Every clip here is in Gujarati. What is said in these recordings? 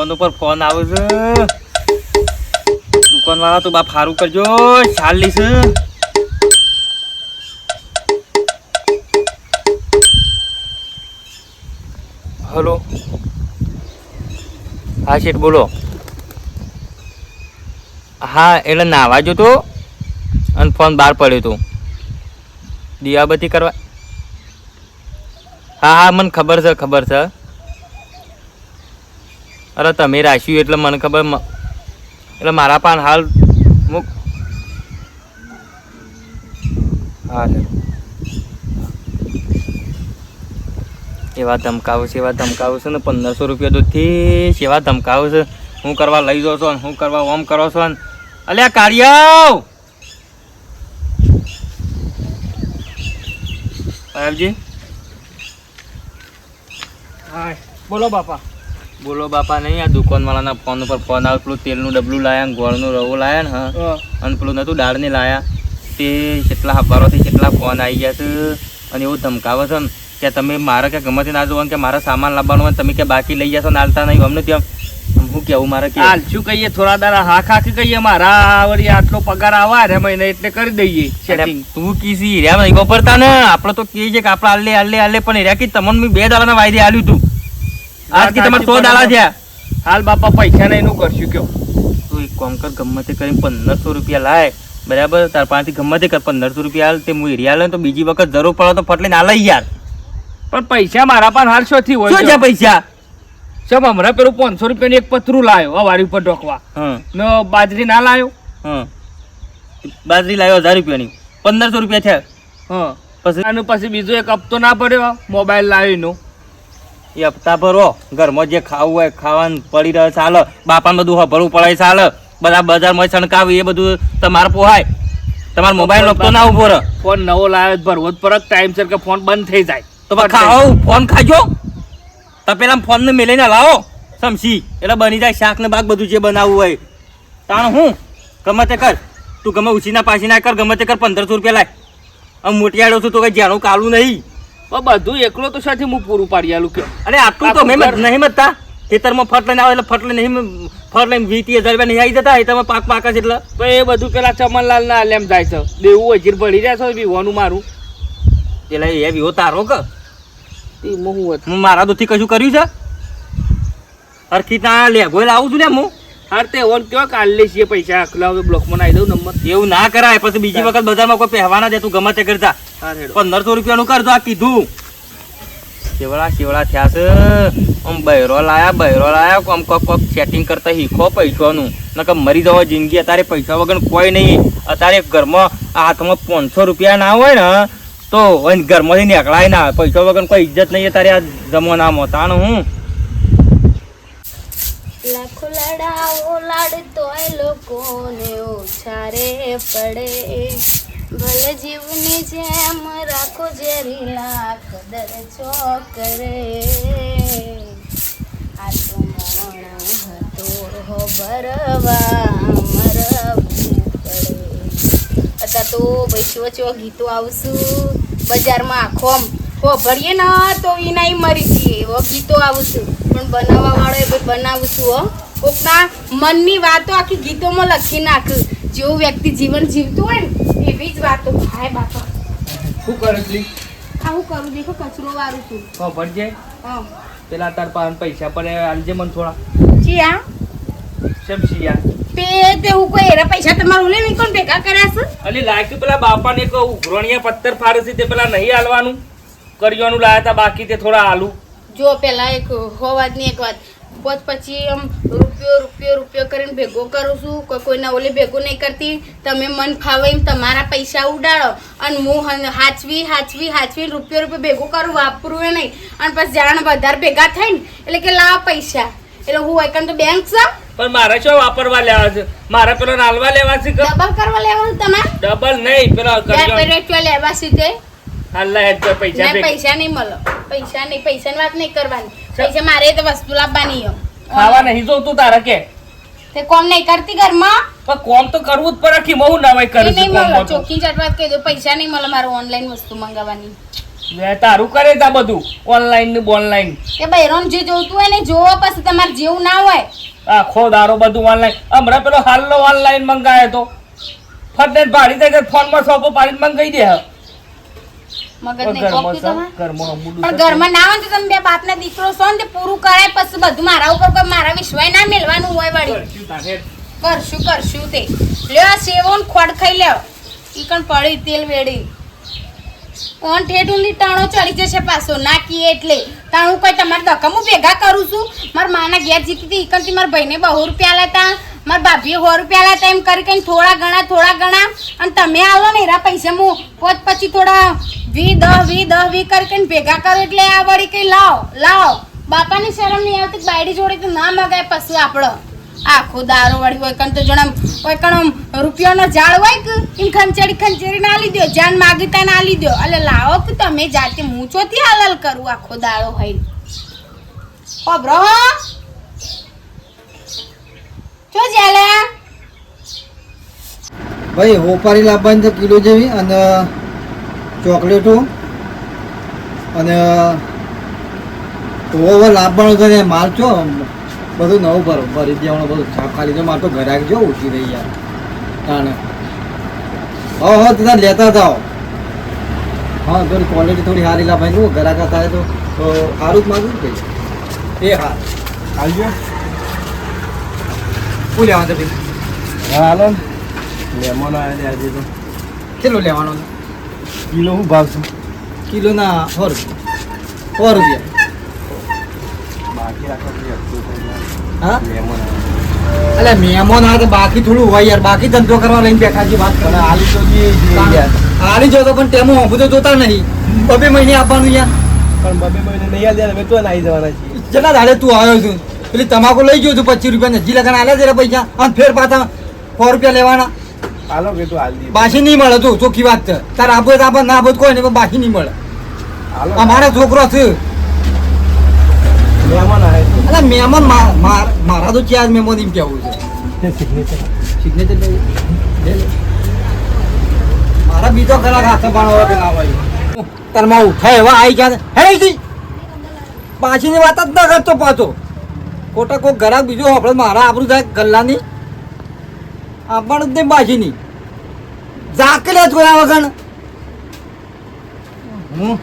ફોન ઉપર ફોન આવે છે. દુકાન વાળા તો બા ફારું કરજો, 40. હલો, હા શેઠ બોલો. હા એટલે નાવા જો તો અને ફોન બહાર પડ્યો તો દિયાબત્તી કરવા. હા હા મને ખબર છે. અરે તમે રાખ્યું એટલે મને ખબર. એટલે મારા પાન હાલ મૂક. હા એવા ધમકાવું છે ને 1500 રૂપિયા દૂધથી સેવા ધમકાવું છે. હું કરવા લઈ જાઉં છો ને હું કરવા ઓમ કરો છો ને. અલ્યા કાળિયાવ સાહેબજી. હા બોલો બાપા. બોલો બાપા નહીં, આ દુકાનવાળાના ફોન ઉપર ફોન આવે. પેલું તેલનું ડબલું લાયા ને ગોળનો રવો લાયા ને. હા અને પેલું નતું દાળને લાયા તે કેટલા હવારોથી કેટલા ફોન આવી ગયા છે. અને એવું ધમકાવે છે ને કે તમે મારે કે ગમે તે ના જોવાનું કે મારા સામાન લાવવાનું હોય તમે કે બાકી લઈ જશો ને હાલતા નહીં અમને ત્યાં. શું કેવું મારે કે હાલ શું કહીએ, થોડા દાડા હા ખાખી કહીએ મારા વળી આટલો પગાર આવા રે મહિને એટલે કરી દઈએ સેટિંગ. તું કીસી હીરા નહીં વાપરતા ને. આપણે તો કહીએ છીએ કે આપણે હાલે પણ હીરા કે તમને 2 દાડાના વાયદે આલ્યું તું. આજ કે તમારે 100 દાડા થયા. હાલ બાપા પૈસા ને એનું કરશું કયો. તું એક કામ કર, ગમે તે કરીને 1500 રૂપિયા લાય બરાબર. તાર પાસેથી ગમે તે કર 1500 રૂપિયા હાલ. તે હું હીરા લે તો બીજી વખત જરૂર પડે તો ફટલે ના લઈ યાર. પણ પૈસા મારા પાસે હાલ શોથી હોય શું છે પૈસા? સબ હમણાં પેલું 500 રૂપિયાનું એક પતરું લાવ્યો અવારી ઉપર ઢોકવા. ને બાજરી ના લાવ્યો. બાજરી લાવ્યો 1000 રૂપિયાની 1500 રૂપિયા થયા. પછી આનું પછી બીજો એક હપ્તો ના પડ્યો મોબાઈલ લાવ્યો. એ હપ્તા ભરો. ઘરમાં જે ખાવું હોય ખાવાનું પડી રહે ચાલે. બાપાને બધું ભરવું પડે ચાલે. બધા બજારમાં છણકાવે એ બધું તમારે પોહાય. તમારો મોબાઈલ હપ્તો ના ઉભો રહે. ફોન નવો લાવ્યો ભરવો જ પરત ટાઈમસર કે ફોન બંધ થઈ જાય તો ખાઓ ફોન ખાજો. તો પેલા ફોન ને મેલીને લાવો સમસી એટલે બની જાય શાક ને બાગ બધું જે બનાવવું હોય. તાણ હું ગમે તે કર. તું ગમે ઉછીના પાછી ના કર. ગમે તે કર 1500 રૂપિયા લાય. આમ મોટી આડો છું તો કઈ જાણું કાલું નહીં. બધું એકલો તો સાથે હું પૂરું પાડી આલું કે. અરે આટલું તો મેં નહીં મતતા. ખેતરમાં ફટ લઈને આવે એટલે ફટ લઈને નહીં ફટ લઈને 20-30 હજાર રૂપિયા નહીં આવી જતા. એ તમે પાક પાકા છે એટલે તો એ બધું પેલા ચમનલાલ ના લેમ જાય છે. દેવું હજીર ભરી રહ્યા છો વિહોનું મારું. એટલે એ વિહો તારો કે હું મારા દૂધથી કશું કર્યું છે? હરખી ત્યાં લેગો લાવું છું ને હું. હાર તે ઓન કેવા કાલ લે છીએ પૈસા આખલા બ્લોકમાં નાખી દઉં નંબર. એવું ના કરાય. પછી બીજી વખત બજારમાં કોઈ પહેવાના દે. તું ગમે તે કરતા 1500 રૂપિયાનું કરજો. આ કીધું શેવડા થયા છે. આમ બૈરો લાયા આમ કોક સેટિંગ કરતા શીખો પૈસાનું. નકર મરી જવા જિંદગી. અત્યારે પૈસા વગર કોઈ નહીં. અત્યારે ઘરમાં હાથમાં 500 રૂપિયા ના હોય ને તો ઘરમાંથી નીકળાય ના. પૈસા વગર કોઈ ઇજ્જત નહીં અત્યારે આ જમાનામાં. તાણ હું લાખો લડાવો લાડતોય લોકોને ઓછા રે પડે. ભલે જીવની જેમ રાખો ઝેરી લાખ દર છોકરે. આ તો મોણ હતો હો ભરવા મરવું પડે. અત્યારે તો વચો ગીતો આવશું બજારમાં આખો ભરીએ ને તો એનાય મરી જઈએ એવો ગીતો આવશું. પણ બનાવવા વાળો એ ભાઈ બનાવશું હો. કોકના મનની વાતો આખી ગીતોમાં લખી નાખ. જેવું વ્યક્તિ જીવન જીવતું હોય ને એવી જ વાતો થાય બાપા. શું કરે છે? હું કરું દેખો કચરો વાળું છું. ભરજે હા પેલા તાર પાસે પૈસા પડે આલજે મને થોડા. ચિયા સેમ સિયા તે હું કોઈ એરા પૈસા તમારું લે મેં કોણ ભેગા કર્યા છે? અલી લાગ્યું પેલા બાપાને એક ઉઘરોણિયા પથ્થર ફાડે છે તે પેલા નહીં હાલવાનું કરિયાનું લાયા હતા બાકી તે થોડા હાલું. જો પેલા એક હોવાજની એક વાત પછી આમ રૂપિયો કરીને ભેગો કરું છું. કોઈના ઓલે ભેગો નહીં કરતી. તમે મન ફાવે એમ તમારા પૈસા ઉડાડો અને હું હાચવી રૂપિયો ભેગો કરું વાપરું એ નહીં. અને પછી જાણ વધારે ભેગા થાય ને એટલે કે લાવ પૈસા એટલે હું એકમ તો બેંક છે. પણ મારે શું વાપરવા લેવા છે? મારે પેલો નાલવા લેવા છે કે ડબલ કરવા લેવાનું તમારે? ડબલ નહીં પેલા લેવા છે તે પૈસા નહીં મળે. પૈસાની વાત નહીં કરવાની. પૈસા મારે તો વસ્તુ લાવવાની. ખાવા નહીં જોતું તારે કે તે કોમ નહીં કરતી ઘરમાં? પણ કોમ તો કરવું જ પડે કે હું નવાઈ કરું નહીં મળે. ચોખ્ખી ચટ વાત કહી દો પૈસા નહીં મળે મારે ઓનલાઈન વસ્તુ મંગાવવાની. તારું કરે તા બધું ઓનલાઈન ને ઓનલાઈન કે બૈરોન જે જોતું હોય ને જોવો, પછી તમારે જેવું ના હોય. આખો દારો બધું ઓનલાઈન. હમણાં પેલો હાલનો ઓનલાઈન મંગાયો તો ફટ ભાડી દે ફોનમાં સોપો પાડીને મંગાઈ દે. મગજ નહીં કોકતું તમારે. ઘરમાં હમુડું પણ ઘરમાં ના હોય તો તમે બે બાપના દીકરો છો ને તે પૂરું કરાય, પછી બધું મારા ઉપર કોઈ મારા વિશ્વાય ના મેલવાનું હોય વળી. કરશું તે લ્યો આ સેવો ને ખોડ ખાઈ લ્યો. ઈ કણ પડી તેલ વેડી ઓન ઠેઠું ટાણો ચડી જશે પાછો નાખીએ એટલે તાણું કોઈ તમારે દકમ હું ભેગા કરું છું. મારા માના ઘેર જીતી હતી ઈકણથી મારા ભાઈને 200 રૂપિયા લેતા, મારા ભાભીએ 100 રૂપિયા લેતા, એમ કરી કઈ થોડા ઘણા અને તમે આવો ને એરા પૈસા હું પોત પછી થોડા 20 કરી કઈ ભેગા કરો એટલે આ વળી કઈ લાવો. બાપાની શરમ નહીં આવતી, બાયડી જોડે તો ના મગાય પછી આપણો આખો દારો વળી હોય કણ તો જણમ હોય કણ રૂપિયાનો ઝાડ હોય કે એમ ખંચેરી ના લીધો, જાન માગીતા ના લીધો. એટલે લાવો કે તમે જાતે હું ચોથી હાલલ કરું આખો દાડો હોય. ખબરો ચો ચાલે ભાઈ હોપારી લાવવાની છે કિલો જેવી, અને ચોકલેટો, અને ઓવર લાવવાનું છે ને માલ છો બધું નવું ભરી દેવાનું, બધું છાપ ખાલી તો મારે તો ઘરે જો ઓછી રહી યાર તાણે. હો તમે લેતા જાઓ. હા થોડી ક્વોલિટી થોડી સારી લાવવાની ઘરાક હતા તો સારું જ માગું ભાઈ. એ હા આવજો. શું લેવાનું છે ભાઈ? હા હાલો લેમન આવે આજે તો કેટલો લેવાનો છે? કિલો હું ભાવ છું કિલોના 100 રૂપિયા. બાકી રાખો હા લેમન આવે એટલે મહેમાન આવે તો બાકી થોડું હોય યાર, બાકી ધંધો કરવા લઈને બેઠા છે વાત પણ કરે. આલી તો યાર હાલી જોતો પણ તેમાં હું તો જોતા નહીં. 2 મહિને આપવાનું યાર. પણ 2 મહિને નહીં આલે અમે તો આવી જવાના છીએ. કેટલા દાડે તું આવ્યો છું? પેલી તમાકુ લઈ ગયો છું 25 રૂપિયા, હજી લગન આલ્યા જરા પૈસા, અને ફેર પાછા 100 રૂપિયા લેવાના. હાલો કે તું હાલ દી બાસી નહીં મળે, તું ચોખ્ખી વાત છે. તાર આબો તો આબો ના આબો કોઈ નહીં, પણ બાસી નહીં મળે. હાલો અમારો છોકરો છે લેમન આવે એટલે મહેમાન મારા તો ચાર મહેમાન એમ કેવું છે. સિગ્નેચર લે લે. મારા બીજો ખરા હાથે બાણો કે ના હોય તારમાં ઉઠાય એવા આવી ગયા હે જી પાછીની વાત જ ના કરતો પાછો. ખોટા કોઈ ઘરાક બીજો આપણે મારા આબરૂ થાય ગલ્લાની આપણ જ નહીં બાજીની જાકે લે જોયા વગર હું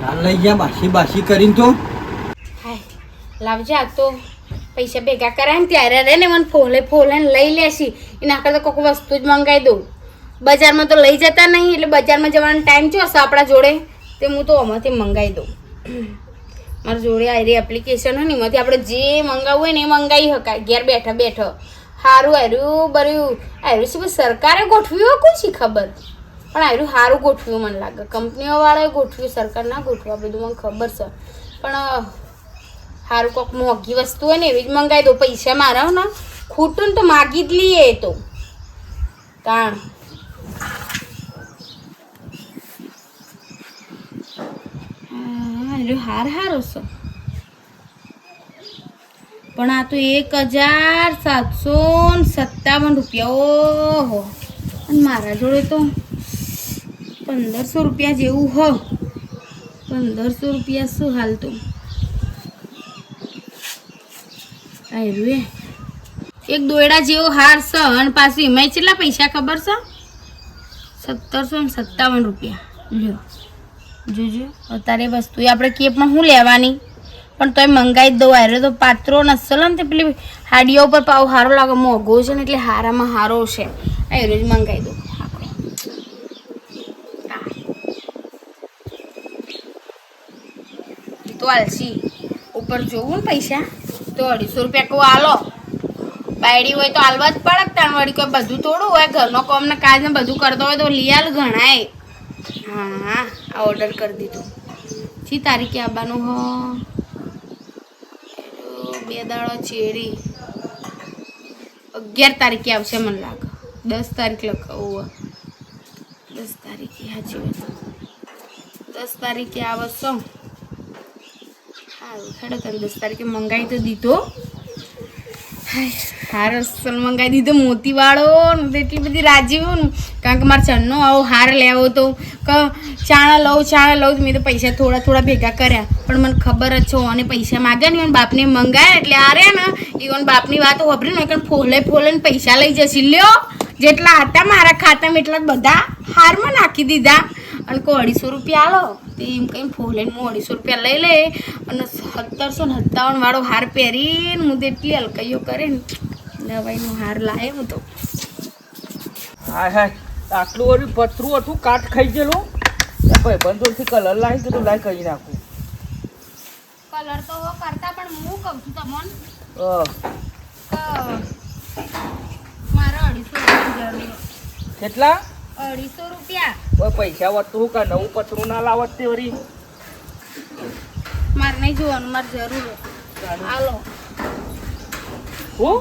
હાલ લઈ ગયા બાસી કરીને તો હાય લાવજે આ તો પૈસા ભેગા કરાય ને ત્યારે રે ને મને ફોલે લઈ લેશી એના કરતા કોઈક વસ્તુ જ મંગાવી દઉં. બજારમાં તો લઈ જતા નહીં એટલે બજારમાં જવાનો ટાઈમ છે આપણા જોડે, તે હું તો આમાંથી મંગાવી દઉં. મારા જોડે આરી એપ્લિકેશન હોય ને એમાંથી આપણે જે મંગાવવું હોય ને એ મંગાવી શકાય ઘેર બેઠા. સારું આર્યું બર્યું આર્યું શું સરકારે ગોઠવ્યું હોય કોઈ શી ખબર, પણ આર્યું સારું ગોઠવ્યું મને લાગે. કંપનીઓવાળાએ ગોઠવ્યું, સરકાર ના ગોઠવ્યું, બધું મને ખબર છે. પણ સારું કોઈક મોંઘી વસ્તુ હોય ને એવી જ મંગાવી દો. પૈસા મારા ને ખૂટું ને તો માગી જ લઈએ એ તો તાણ. હારો છે પણ આ તો 1757 રૂપિયા. ઓહો, અને મારા જોડે તો 1500 રૂપિયા જેવું હો. 1500 રૂપિયા શું હાલ તો આવ્યું એક દોયડા જેવો હાર છે, અને પાછું એમાં કેટલા પૈસા ખબર છે? 1757 રૂપિયા. લ્યો જોજો અત્યારે વસ્તુ આપણે કેપમાં શું લેવાની, પણ તોય મંગાવી જ દઉં. આરે તો પાત્રો નસલ ને તે પેલી હાડીઓ ઉપર પાવ સારો લાગે, મોંઘો છે ને એટલે હારામાં હારો છે. આ રોજ મંગાવી દઉં. તો આલસી ઉપર જોવું ને પૈસા તો 250 રૂપિયા કહું આલો. બાયડી હોય તો આલવા જ પડે. તાણ વળી કોઈ બધું થોડું હોય, ઘરનો કામ ને કાજ ને બધું કરતો હોય તો લઈ આલ ગણાય. હા આ ઓર્ડર કરી દીધો. જી તારીખે આવવાનું હો 2 દાડો ચેરી 11 તારીખે આવશે મને લાગે. 10 તારીખ લખાવું 10 તારીખે સાચી વાત 10 તારીખે આવશો. સારું ખેડો તને 10 તારીખે મંગાવી તો દીધો. હાર અસલ મંગાવી દીધો મોતીવાળો. એટલી બધી રાજી હું કારણ કે મારે ચણનો આવો હાર લેવો તો કે ચાણા લઉં મેં તો પૈસા થોડા થોડા ભેગા કર્યા પણ મને ખબર જ છે અને પૈસા માગ્યા ને ઈવન બાપને મંગાયા એટલે આ રહ્યા ને ઈવન બાપની વાત વાપરી ને ફોલે ને પૈસા લઈ જશે લ્યો જેટલા હતા મારા ખાતામાં એટલા બધા હારમાં નાખી દીધા અને કોઈ 250 રૂપિયા આલો તો એમ કંઈ ફોલે હું 250 રૂપિયા લઈ લે અને 1757 વાળો હાર પહેરીને હું તો એટલી હલકાઈઓ કરે ને દવાઈનો હાર લાવે હું તો હા હા આટલું વળી પતરું હતું કાટ ખાઈ ગયેલું ભાઈ બંધોથી કલર લાવી તો લાઈ કરી નાખું કલર તો કરતા પણ હું કહું છું તમને મારે 250 જરૂર કેટલા 250 રૂપિયા ઓય પૈસા વધતું કા નવું પતરું ના લાવત તે વળી મારે નહીં જોવાનું મારે જરૂર હાલો હું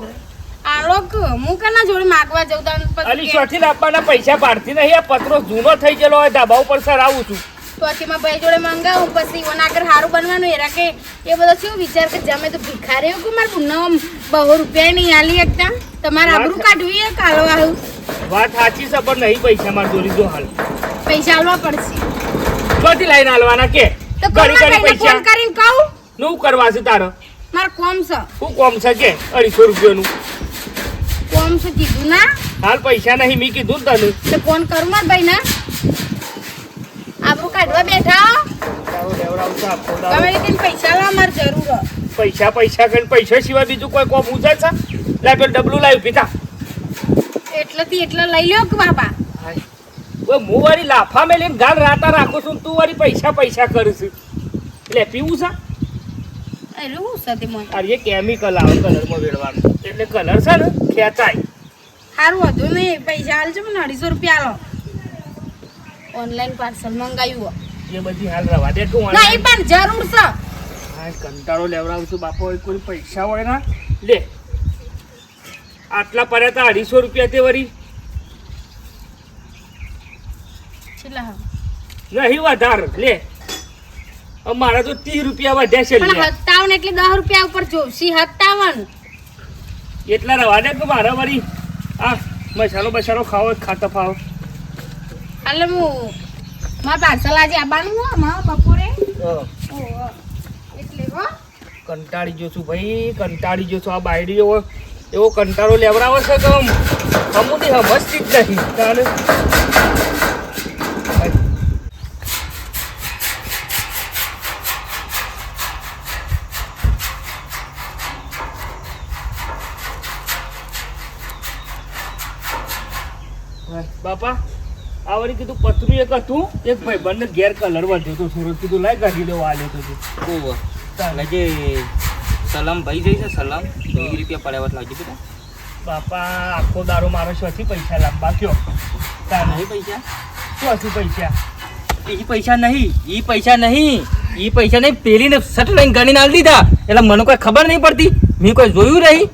આલો કે હું કેના જોડે માગવા જઉં અલી શોથી લાવવાના પૈસા પાડતી નહીં આ પતરો જૂનો થઈ ગયેલો હોય ધાબા ઉપર સર આવું છું તો માં ભાઈ જોડે મંગાવું પછી ઈવન આગળ સારું બનવાનું એરા કે એ બધો શું વિચાર કે જમે તો ભિખારી કે મારે પુનમ 200 રૂપિયા નહીં આલી એકતા તમારે આબરૂ કાઢવી એ કાલો આવું વાત સાચી છે પણ નહીં પૈસા માર જોડી દો હાલ પૈસા આલવા પડશે શોથી લઈને આલવાના કે તો ઘડી ઘડી ફોન પૈસા કરીને કહું નું કરવા છે તારો માર કોમ છે શું કોમ છે કે 250 રૂપિયાનું કોમ છે કીધું ના હાલ પૈસા નહીં મેં કીધું ને તને તો ફોન કરું માર ભાઈ ના આબરૂ કાઢવા બેઠા તારો લેવડાવું છે આપો દાવ. તમે રીતે પૈસા લાવ મારે જરૂર હે. પૈસા કરીને પૈસા સિવાય બીજું કોઈ કોમ ઉજાય છે લે પેલું ડબલું લાવ્યું પીતા એટલેથી એટલે લઈ લ્યો કે બાપા ઓય હું વાળી લાફા મેલીને ગાલ રાતા રાખું છું ને તું વાળી પૈસા કરું છું એટલે પીવું છે અરે હું સાથે મને અરે એ કેમિકલ આવે કલરમાં વેડવાનું એટલે કલર છે ને ખેંચાય સારું હતું નહીં પૈસા હાલજો મને 250 રૂપિયા આલો ઓનલાઈન પાર્સલ મંગાવ્યું એ બધી હાલ રવા દે તું નહીં પણ જરૂર છે હા કંટાળો લેવડાવું છું બાપા હોય કોઈ પૈસા હોય ના લે આટલા પડ્યા હતા 250 રૂપિયા તે વળી છેલ્લા નહીં વધાર લે મારા તો 30 રૂપિયા વધ્યા છે પણ 57 એટલે 10 રૂપિયા ઉપર જોશી 57 એટલા રવા દે કે મારા વળી આ મસાલો ખાવો ખાતા ફાવો એટલે હું મારા પાર્સલ આજે આવવાનું હો મારા બપોરે એટલે હો કંટાળી જો છું ભાઈ કંટાળી જો છું આ બાયડીઓ એવો કંટાળો લેવડાવે છે કે અમુની સમજતી જ નહીં તાને બાપા આ વળી કીધું પતરું એક હતું એક ભાઈ બંને ઘેર કલર વધ્યો તો થોડો કીધું લાઈ કાઢી દેવો આ લેતો ઓહો તાલે જે સલામ ભાઈ જઈ છે સલામ 20 રૂપિયા પડ્યા વાત લાગી બેટા બાપા આખો દારો મારો શોથી પૈસા લાંબા કયો તાર નહીં પૈસા શોથી પૈસા ઈ પૈસા નહીં પેલીને સટ લઈને ગણીને આલી દીધા એટલે મને કોઈ ખબર નહીં પડતી મેં કોઈ જોયું નહીં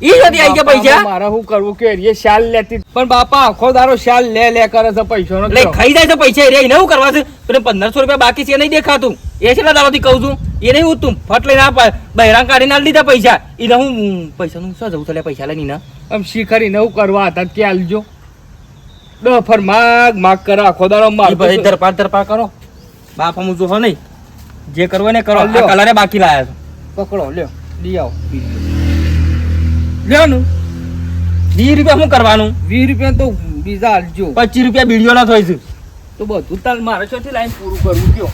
ઈ જતી આઈ ગયા પૈસા મારે શું કરવું કે એ શાલ લેતી પણ બાપા આખો દારો શાલ લે કરે છે પૈસાનો એટલે ખાઈ જાય છે પૈસા રે એને શું કરવા છે પેલે 1500 રૂપિયા બાકી છે એ નહીં દેખાતું એ કેટલા દાડાથી કહું છું એ નહીં ઉતું ફટ લઈને બહેરા કાઢીને આલી દીધા પૈસા એને હું પૈસાનું શું જવું છે પૈસા લઈને આમ શીખરી નવું કરવા હતા કે આલજો ડફર માગ કરે આખો દારો માર ભાઈ ધરપાર કરો બાપ હું જો નહીં જે કરવો ને કરો લ્યો. કલરે બાકી લાયા છે પકડો લ્યો લઈ આવો લ્યો નું 20 રૂપિયા શું કરવાનું 20 રૂપિયા તો બીજા આલજો 25 રૂપિયા બીડીઓ ના થાય છે તો બધું તાલ મારે ચોથી લાઈન પૂરું કરવું કયો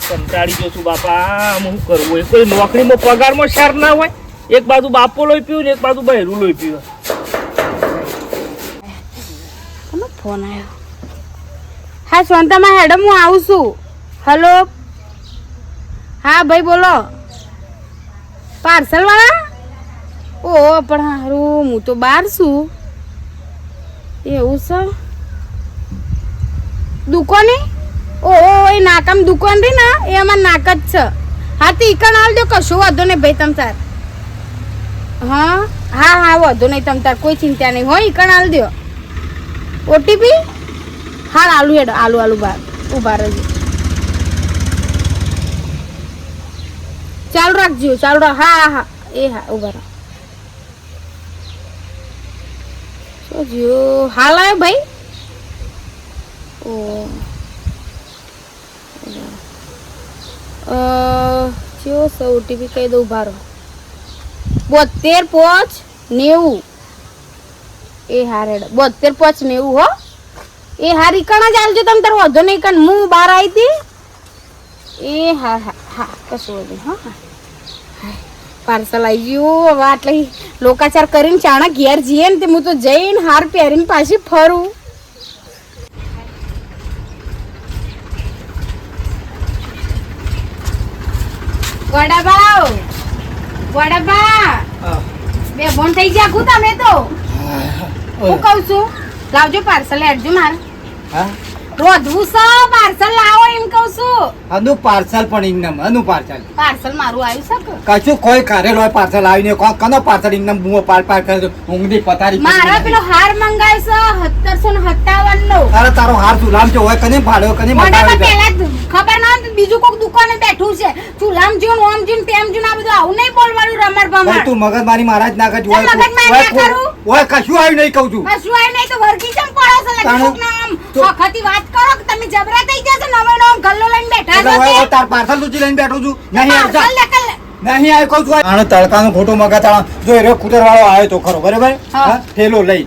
કંટાળી ગયો છું બાપા હું કરવું હોય કોઈ નોકરીમાં પગારમાં શેર ના હોય એક બાજુ બાપો લોહી પીવું ને એક બાજુ બહેરું લોહી પીવું કોનો ફોન આવ્યો હા શાંતામાં હેડમ હું આવું છું હલો હા ભાઈ બોલો પાર્સલ વાળા ઓહો પણ હારું હું તો બહાર છું એવું છે દુકાને ઓહો એ નાકામ દુકાન રહી ને એ અમાર નાક જ છે હા તો ઈકણ આલ દો કશો વાંધો નહીં ભાઈ તમ તાર હા વાંધો નહીં તમ તાર કોઈ ચિંતા નહીં હોય ઈકણ આલ દો ઓટીપી હાલ આલુ હેડ આલુ બાર ઉભા રહેજો ચાલુ રાખજો હા એ હા ઉભા રહો તો જો હાલ આવ્યો ભાઈ ઓ જો સો ઓટીપી કહી દઉં ભારો 72 5 90 એ હા રેડ 72 5 90 હો એ હારી કણા જ આલજો તમે તાર વધો નહીં કણ હું બહાર આવી હતી એ હા હા હા કશું વધુ હા પાર્સલ આવી ગયું હવે આટલે લોકાચાર કરીને ચાણા ઘેર જઈએ ને તે હું તો જઈને હાર પહેરીને પાછી ફરું વડાપાવ બે બોન થઈ ગયા કુ તમે તો હું કહું છું લાવજો પાર્સલ એડજો મારે હા રોધવું છે પાર્સલ લાવો એમ કહું છું અનુ પાર્સલ પણ ઇન્નમ અનુ પાર્સલ મારું આવ્યું છે કે કશું કોઈ કરેલો હોય પાર્સલ આવીને કનો પાર્સલ ઇન્નમ બુઓ પાર કરે ઊંઘની પતારી મારા પેલો હાર મંગાવ્યો છે 1757 નો તારે તારો હાર ચૂલામ જો હોય કને ભાડ્યો કને મોઢામાં મંગાવ્યો પહેલા જ ખબર ના હોય તો બીજું કોક દુકાને બેઠું છે ચૂલામ જ્યું ઓમ જ્યું તેમ જ્યું આ બધું આવું નહીં બોલવાનું રમર ભાઈ ભમર તું મગજમારી મારા જ ના કરજો તો મગજમારી ના કરું. ઓય કશું આવ્યું નહીં કહું છું કશું આય નહીં તો વર્ગી ચમ પડો છે લગી તાણે- કોકના આમ તો- વખતી વાત કરો કે તમે જબરા થઈ જશો નવો નવો ગલ્લો લઈને બેઠા એટલે છો ઓય તે. તાર પાર્સલ તું લઈને બેઠો છું નહીં આવતા પાર્સલ નકલ નહીં આય કહું છું આને તડકાનો ખોટો મગાતા જો એ કુટર વાળો આવ્યો તો ખરો બરાબર હા. હા થેલો લઈ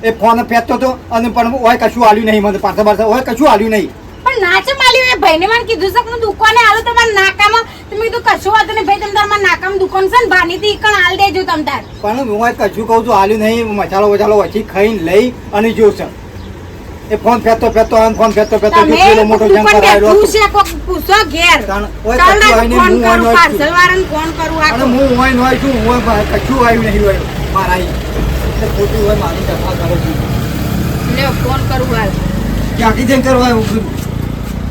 એ ફોન ફેંકતો તો અને પણ ઓય કશું આલ્યું નહીં મને પાર્સલ બાર્સલ ઓય કશું આલ્યું નહીં પણ નાચે માલ્યું એ ભાઈને મને કીધું છે કે હું દુકાને આલું તમારા નાકામાં તમે કીધું કશું વાંધો નહીં ભાઈ તમે તમારા નાકામાં દુકાન છે ને ભાનીથી ઈકણ આલ દેજો તમ તાર પણ હું કશું કહું છું આલ્યું નહીં મસાલો વસાલો વચ્ચે ખાઈને લઈ અને જોશે એ ફોન ફેંકતો અને ફોન ફેંકતો જો તમે પેલો મોટો દુકાન જંકર આવેલો બેઠું છે કોક પૂછો ઘેર તાણ ઓય ચાલ કશું ને આવીને ફોન હું કરું ઓય પાર્સલ વાળાને ફોન કરું અને આ હું હોય નો છું હું કશું આવ્યું નહીં હોય મારા એટલે ખોટું હોય મારું દફા કરો છું લે ફોન કરું હાલ ક્યાંથી જઈને કરવા આવ્યું?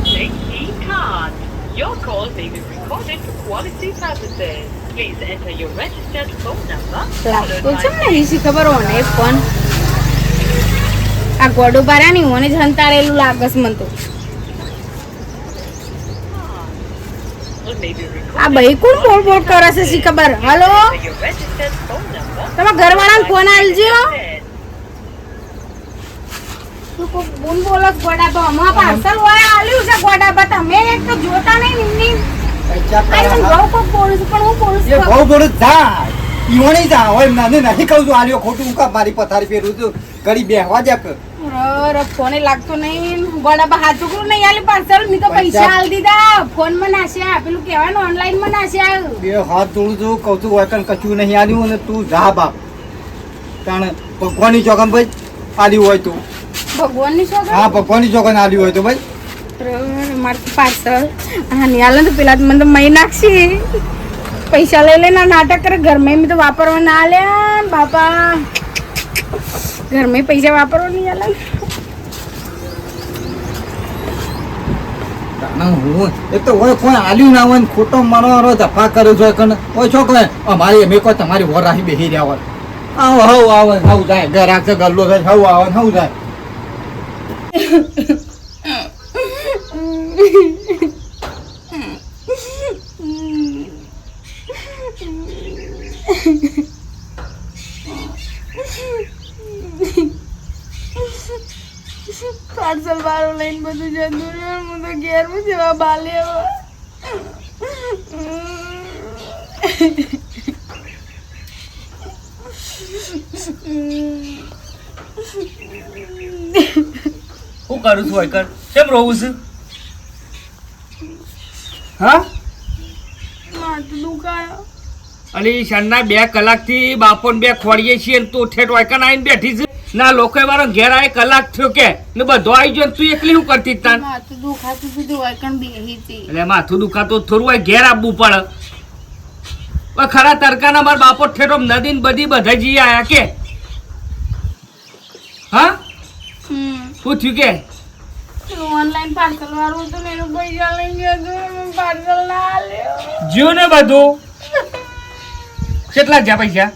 JT Card. Your call may be recorded for quality purposes. Please enter your registered phone number. લાગતો છે ને એસી ખબર હોને ફોન આ ગોડો બારા ની મને જ હંતારેલું લાગસ મન તો Or may be recorded આ ભાઈ કોણ બોલ બોલ કરે છે સી ખબર હાલો for your registered phone number. તમે ઘરવાળાને ફોન આલજો Then તું કોક બોલ બોલસ ગોડા તો અમાર પાર્સલ હોય આલ્યું છે ગોડા બા તમે એક તો જોતા નહીં નિમની પૈસા આ મને પાડવા. બહુ કોક બોલું છું પણ હું બોલું એ છું બહુ બોલું જાય ઈવણી જા હોય મને નથી કહું છું આલ્યો ખોટું હું કા મારી પથારી ફેરું છું ઘડી બેહવા જા કર અરે ફોને લાગતો નહીં ગોડા બા હાથ છોકરું નહીં આલ્યું પાર્સલ મી તો પૈસા આલ દીધા ફોન માં નાખ્યા પેલું કહેવાય ને ઓનલાઈન માં નાખ્યા બે હાથ જોડું છું કહું છું હોય કણ કશું નહીં આલ્યું અને તું જા બાપ તાણ ભગવાનની ચોકન ભાઈ આલ્યું હોય તું ભગવાનની શોખ હા ભગવાનની ચોકન આલ્યું હોય તો ભાઈ મારું પાર્સલ હા નહીં આલે ને તો પેલા મને તો મહી નાખશી પૈસા લઈ લઈને આ નાટક કરે ઘરમાં મેં તો વાપરવા ના આલ્યા ને બાપા ઘરમાં પૈસા વાપરવા નહીં આલે તાણ હું એક તો હોય કોઈ આલ્યું ના હોય ને ખોટો મારો ધફા કર્યો છે કણ હોય છો કે અમારી અમે કોઈ તમારી વર રાખી બેસી રહ્યા હોય આવો હવ આવે હવ જાય ઘર રાખશે ગલ્લો થાય હવ આવે હવ જાય પાર્સલ વાળો લઈને બધું જતું રહ્યું હું તો ઘેરમાં સેવા બાલે હું કરું છું હોય કર કેમ રહું છું હા માથું દુખાયો અલી શાનના 2 કલાકથી બાપોને 2 ખોડીએ છીએ ને તું ઠેઠ વાયકન આવીને બેઠી છે ના લોકો મારો ઘેર આવે કલાક થયો કે ને બધો આવી ગયો ને તું એકલી શું કરતી જ તાન માથું દુખાતું સુધી વાયકણ બેહી હતી એટલે માથું દુખાતું થોડું હોય ઘેર આવવું પડે પણ ખરા તડકાના મારા બાપો ઠેઠો નદી ને બધી બધા જઈ આયા કે હા શું થયું કે ઓનલાઈન પાર્સલ વાળું હતું ને એનું પૈસા લઈ ગયો હતું પાર્સલ ના આલ્યો જ્યું ને બધું કેટલા જ્યાં પૈસા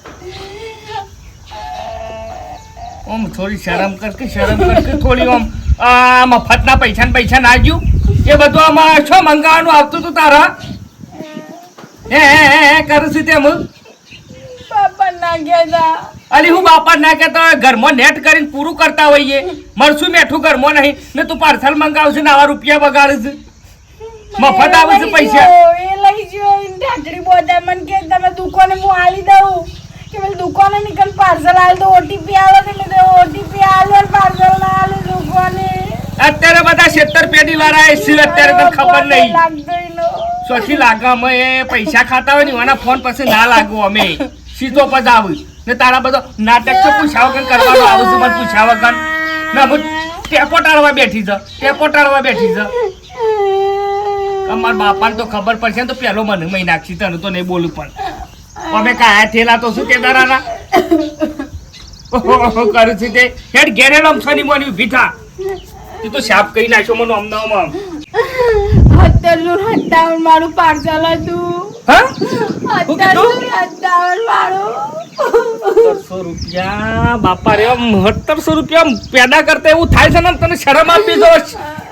ઓમ થોડી શરમ કર કે થોડી ઓમ આ મફતના પૈસા ના જ્યું એ બધું આમાં શું મંગાવવાનું આવતું તું તારા હે કરું છું તેમ પાપા ના ગયા હતા અલી હું બાપા ના કહેતા હોય ઘરમાં નેટ કરીને પૂરું કરતા હોઈએ મરસું મેઠું ઘરમાં નહીં ને તું પાર્સલ મંગાવશે ને આવા રૂપિયા બગાડે છે મફત આવે છે પૈસા એ લઈ જો ઢાંચડી બોધા મને કે તમે દુકાને હું આલી દઉં કે મેં દુકાને નીકળ પાર્સલ આલ દો ઓટીપી આવે તો મેં ઓટીપી આલ્યો પાર્સલ ના આલે દુકાને અત્યારે બધા 70 પેઢી વાળા એ છે અત્યારે તને ખબર નહીં લાગતો નો સોચી લાગે અમે એ પૈસા ખાતા હોય ને એના ફોન પછી ના લાગવું અમે સીધો પછી આવું ને તારા બધો નાટક તો પૂછ્યા વગર કરવાનું આવું છે મને પૂછ્યા વગર ના હું ટેપો ટાળવા બેઠી છે અમારા બાપાને તો ખબર પડશે ને તો પેલો મને મહી નાખશે તને તો નહીં બોલું પણ અમે કાયા થયેલા તો શું તે દારાના કરું છું તે હેડ ઘેરે રમછાની મોની ઊભી થા તું તો સાપ કહી નાખ્યો મને અમદાવાદમાં 57 મારું પાર્સલ હતું હા 57 મારું 1700 રૂપિયા બાપા રે 1700 રૂપિયા પેદા કરતા એવું થાય છે ને તને શરમ આપી દો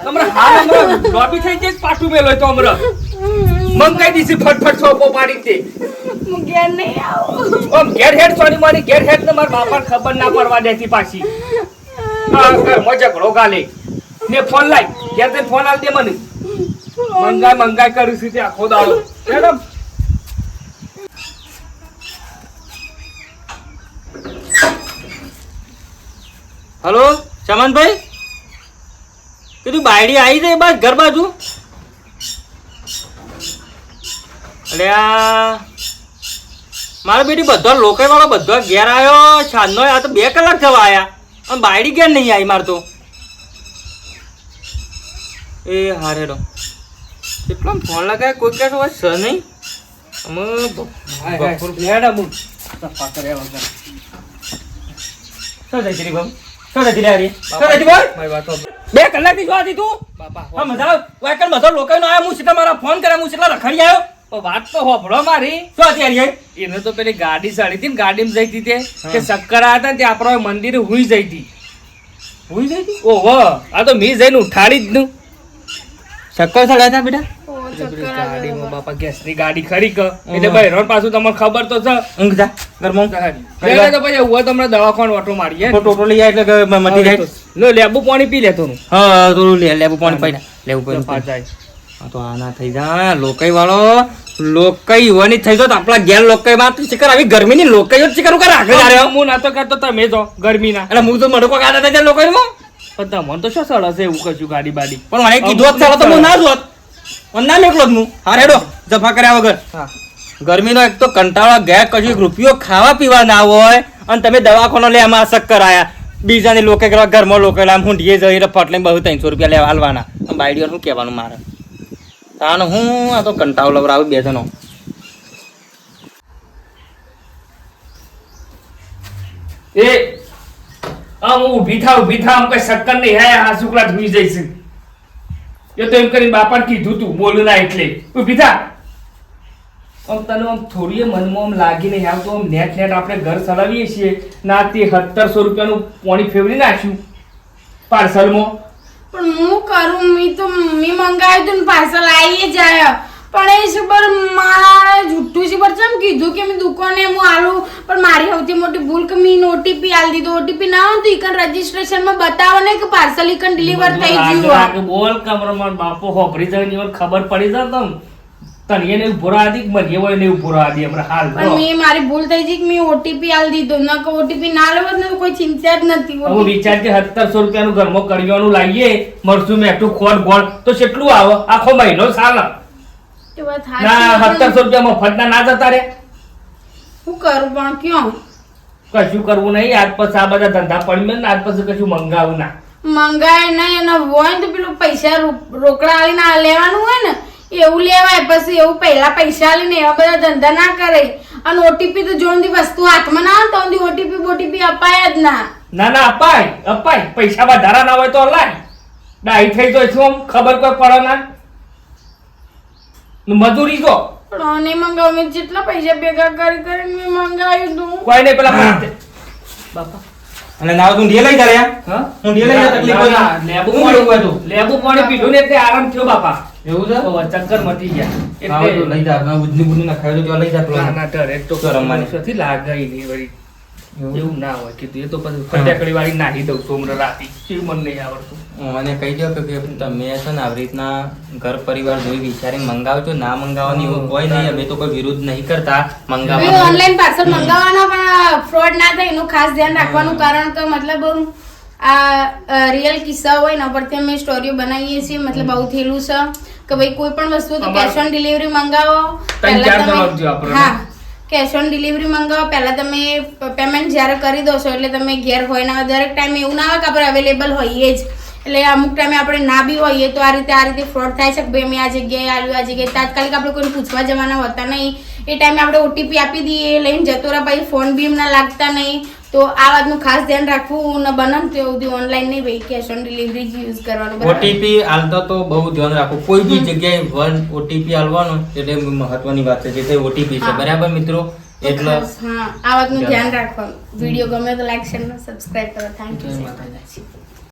તમારે હાલ હમણાં લોબી થઈ જાય પાટું મેલો તો હમણાં મંગાઈ દીધી ફટફટ સોપો પાડી દે હું ઘેર નહીં આવું ઓમ ઘેર હેડ સોની મારી ઘેર હેડ ને મારા બાપાને ખબર ના પડવા દેતી પાછી હા મજા કરો ગાલે ને ફોન લાઈ ઘેર તે ફોન આલ દે મને મંગાઈ કરું છું તે આખો દાડો મેડમ હલો ચમનભાઈ કીધું બાયડી આવી જાય બસ ઘર બાજુ અરે આ મારા બેટી બધા લોકો વાળો બધો ઘેર આવ્યો સાંજનો આ તો 2 કલાક થવા આવ્યા અને બાયડી ઘેર નહીં આવી માર તો એ હારેડો કેટલો ફોન લગાય કોઈ કે હોય સર નહીં અમે મેડમ શું જઈ રહી ભાઈ શું જઈ રહી ભાઈ 2 કલાકથી જોવા હતી તું બાપા હા મજા વાયકલ બધા લોકો નો આવ્યા હું સીધા મારા ફોન કર્યા હું સીધા રખડી આવ્યો વાત તો હોભળો મારી શું હતી યાર એને તો પેલી ગાડી સાડી હતી ને ગાડીમાં જઈ હતી તે શક્કર હતા ને તે આપણા મંદિરે હુઈ જઈ હતી હુઈ જઈ હતી ઓહો આ તો મી જઈને ઉઠાડી જ નું ચક્કર ચડ્યા હતા બેટા ગાડીમાં બાપા ગેસની ગાડી ખરી કે એટલે ભાઈ રોડ પાછું તમને ખબર તો છે ઊંઘ જા ઘરમાં પેલા તો પછી હું તમને દવાખાને ઓટો મારીએ ટોટો લઈ જાય એટલે મટી જાય લો લેબુ પાણી પી લેતો નું હા થોડું લેવું પાણી પાઈ લેવું પાણી જાય હા તો આના થઈ જા લોકઈ વાળો લોકઈ યુવાની થઈ જો તો આપણા ઘેર લોકઈ માં તું શિકર આવી ગરમીની લોકઈઓ શિકર કર રાખે યાર હું ના તો કરતો તમે જો ગરમીના એટલે હું તો મડકો કાઢા થઈ જાય લોકઈ માં પણ તમને તો શું સળ હશે એવું કશું ગાડી બાડી પણ મને કીધું હોત ચાલો તો હું ના જોત પણ ના મેકલો જ હું હા રેડો જફા કર્યા વગર હા ગરમીનો એક તો કંટાળો ગયા કશું રૂપિયો ખાવા પીવા ના હોય અને તમે દવાખાનો લે આમાં શક્કર આયા બીજાની લોકો કરવા ઘરમાં લોકો આમ હુંડીએ જઈ ફટ લઈને બહુ 300 રૂપિયા લેવા હાલવાના બાયડીઓ શું કહેવાનું મારે તાનો હું આ તો કંટાળો લવરાવું 2 જણો એ હું ઊભી થા આમ કઈ શક્કર નહીં હે આ શુક્લા ધોઈ જઈશ એ તો એમ કરીને બાપાને કીધું તું બોલું ના એટલે ઊભી થા આમ તને આમ થોડી મનમાં આમ લાગી નહીં આવતું આમ નેટ આપણે ઘર ચલાવીએ છીએ ના તે 1700 રૂપિયાનું પાણી ફેવરી નાખ્યું પાર્સલમાં પણ હું કરું મેં મંગાવ્યું હતું પાર્સલ આવી જાય પણ એ ખબર મારા જુઠ્ઠું છે પર ચમ કીધું કે મેં દુકાને હું આલું પણ મારી સૌથી મોટી ભૂલ કે મેં ઓટીપી આલી દીધો ઓટીપી ના હોય તો ઈકન રજીસ્ટ્રેશનમાં બતાવો ને કે પાર્સલ ઈકન ડિલિવર થઈ ગયું બોલ કમરમાં બાપો હોભરી જાય ને ખબર પડી જાય તને એને ઉભો રાદી મને હોય ને ઉભો રાદી હમણાં હાલ પણ મેં મારી ભૂલ થઈ ગઈ કે મેં ઓટીપી આલી દીધો ન કે ઓટીપી ના લેવો ને તો કોઈ ચિંતા જ નથી હું રિચાર્જ કે 1700 રૂપિયાનું ઘરમાં કરિયાનું લાવીએ મરચું મેઠું ખોટ ગોળ તો કેટલું આવે આખો મહિનો ચાલે એ વાત ના સાચી 1700 રૂપિયા મફતના ના જતા રે હું કરું પણ ક્યાં કશું કરવું નહીં આજ પછી આ બધા ધંધા પડી ને આજ પછી કશું મંગાવું ના મંગાય નહીં એનો હોય ને તો પેલું પૈસા રોકડા આલીને લેવાનું હોય ને એવું લેવાય પછી એવું પહેલા પૈસા આલીને એવા બધા ધંધા ના કરે અને ઓટીપી તો જોન વસ્તુ હાથમાં ના આવે તો ઓટીપી અપાય જ ના ના અપાય પૈસા વધારા ના હોય તો લાય ડાઈ થઈ જાય છું ખબર કોઈ પડે ના મજૂરી જો પણ નહીં મંગાવ મેં જેટલા પૈસા ભેગા કરીને મેં મંગાવ્યું તું કોઈ નહીં પેલા બાપા અને નાવ તું ઢીએ લઈ જા યાર હા હું ઢીએ લઈ જા તકલીફ હોય લેબુ હું પાણી હોય તો લેબુ પાણી પીધું ને એટલે આરામ થયો બાપા એવું છે તો ચક્કર મટી ગયા આવો તો લઈ જા ઉજની બુજની ના ખાયો તો લઈ જા પેલો ના ડરે તો તો રમવાની. નથી લાગે ઈ નહીં વળી એવું ના હોય કીધું. એ તો પછી ફટાકડી વાળી નાખી દઉં છું હમણાં રાતે. એવું મને નહીં આવડતું. મને કહી દો કે તમે છે ને આવી રીતના ઘર પરિવાર જોઈ વિચારીને મંગાવજો. ના મંગાવવાની એવું કોઈ નહીં. અમે તો કોઈ વિરોધ નહીં કરતા મંગાવવા. ઓનલાઈન પાર્સલ મંગાવવાનો પણ ફ્રોડ ના થાય એનું ખાસ ધ્યાન રાખવાનું. કારણ કે મતલબ આ રિયલ કિસ્સા હોય ને પરથી અમે સ્ટોરીઓ બનાવીએ છીએ. મતલબ આવું થયેલું છે કે ભાઈ કોઈ પણ વસ્તુ તો કેશ ઓન ડિલિવરી મંગાવો. ત્રણ ચાર જવાબ જો આપણને. હા, કેશ ઓન ડિલિવરી મંગાવો. પહેલા તમે પેમેન્ટ જ્યારે કરી દો છો એટલે તમે ઘેર હોય ના દરેક ટાઈમે એવું ના હોય કે આપણે અવેલેબલ હોઈએ જ. એટલે અમુક ટાઈમે આપણે ના બી હોઈએ તો આ રીતે ફ્રોડ થાય છે કે ભાઈ અમે આ જગ્યાએ આવ્યું, આ જગ્યાએ. તાત્કાલિક આપણે કોઈને પૂછવા જવાના હોતા નહીં. એ ટાઈમે આપણે ઓટીપી આપી દઈએ, લઈને જતો રહે, પછી ફોન બી એમના લાગતા નહીં. તો આ વાતનું ખાસ ધ્યાન રાખવું ને બને તો એવું ઓનલાઈન નહીં ભાઈ કેશ ઓન ડિલિવરી જ યુઝ કરવાનું. ઓટીપી આલતા તો બહુ ધ્યાન રાખવું. કોઈ બી જગ્યાએ વન ઓટીપી આલવાનો એટલે મહત્વની વાત છે. જે ઓટીપી છે બરાબર મિત્રો. એટલે હા, આ વાતનું ધ્યાન રાખવાનું. વિડીયો ગમે તો લાઈક શેર અને સબસ્ક્રાઇબ કરો. Thank you.